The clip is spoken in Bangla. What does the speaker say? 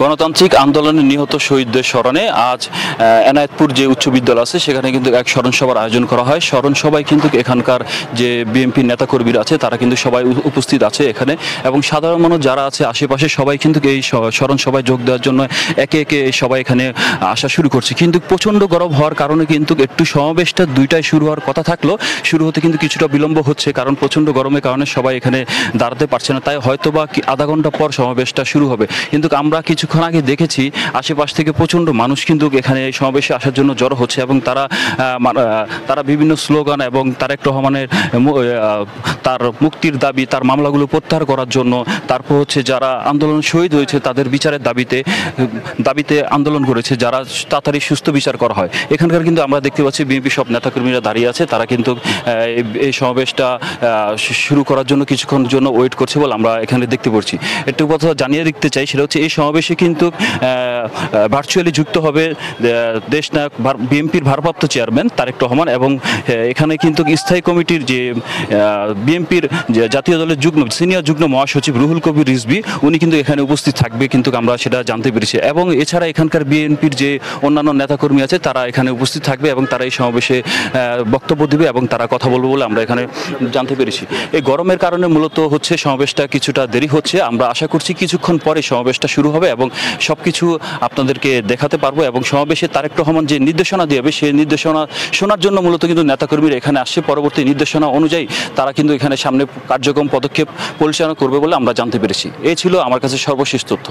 গণতান্ত্রিক আন্দোলনে নিহত শহীদদের স্মরণে আজ এনায়েতপুর যে উচ্চ বিদ্যালয় আছে সেখানে কিন্তু এক স্মরণ সভার আয়োজন করা হয়। স্মরণ সভায় কিন্তু এখানকার যে বিএনপি নেতাকর্মীরা আছে তারা কিন্তু সবাই উপস্থিত আছে এখানে, এবং সাধারণ মানুষ যারা আছে আশেপাশে সবাই কিন্তু এই স্মরণ সভায় যোগ দেওয়ার জন্য একে একে সবাই এখানে আসা শুরু করছে। কিন্তু প্রচণ্ড গরম হওয়ার কারণে কিন্তু একটু সমাবেশটা 2টায় শুরু হওয়ার কথা থাকলেও শুরু হতে কিন্তু কিছুটা বিলম্ব হচ্ছে, কারণ প্রচণ্ড গরমের কারণে সবাই এখানে দাঁড়াতে পারছে না। তাই হয়তো বা আধা ঘন্টা পর সমাবেশটা শুরু হবে। কিন্তু আমরা কিছুক্ষণ আগে দেখেছি আশেপাশ থেকে প্রচণ্ড মানুষ কিন্তু এখানে এই সমাবেশে আসার জন্য জড়ো হচ্ছে, এবং তারা বিভিন্ন স্লোগান এবং তারেক রহমানের তার মুক্তির দাবি, তার মামলাগুলো প্রত্যাহার করার জন্য, তারপর হচ্ছে যারা আন্দোলন শহীদ হয়েছে তাদের বিচারের দাবিতে আন্দোলন করেছে, যারা তাড়াতাড়ি সুস্থ বিচার করা হয়। এখানকার কিন্তু আমরা দেখতে পাচ্ছি বিএনপি সব নেতাকর্মীরা দাঁড়িয়ে আছে, তারা কিন্তু এই সমাবেশটা শুরু করার জন্য কিছুক্ষণের জন্য ওয়েট করছে বলে আমরা এখানে দেখতে পাচ্ছি। একটু কথা জানিয়ে দিতে চাই, সেটা হচ্ছে এই সমাবেশে কিন্তু ভার্চুয়ালি যুক্ত হবে দেশনায়ক বিএনপির ভারপ্রাপ্ত চেয়ারম্যান তারেক রহমান, এবং এখানে কিন্তু স্থায়ী কমিটির যে বিএনপির জাতীয় দলের সিনিয়র যুগ্ম মহাসচিব রুহুল কবির রিজভী, উনি কিন্তু এখানে উপস্থিত থাকবে, কিন্তু আমরা সেটা জানতে পেরেছি। এবং এছাড়া এখানকার বিএনপির যে অন্যান্য নেতাকর্মী আছে তারা এখানে উপস্থিত থাকবে এবং তারা এই সমাবেশে বক্তব্য দেবে এবং তারা কথা বলবে বলে আমরা এখানে জানতে পেরেছি। এই গরমের কারণে মূলত হচ্ছে সমাবেশটা কিছুটা দেরি হচ্ছে। আমরা আশা করছি কিছুক্ষণ পরে সমাবেশটা শুরু হবে এবং সবকিছু আপনাদেরকে দেখাতে পারবো, এবং সমাবেশে তারেক রহমান যে নির্দেশনা দেবে সেই নির্দেশনা শোনার জন্য মূলত কিন্তু নেতাকর্মীরা এখানে আসছে। পরবর্তী নির্দেশনা অনুযায়ী তারা কিন্তু এখানে সামনে কার্যক্রম পদক্ষেপ পরিচালনা করবে বলে আমরা জানতে পেরেছি। এই ছিল আমার কাছে সর্বশেষ তথ্য।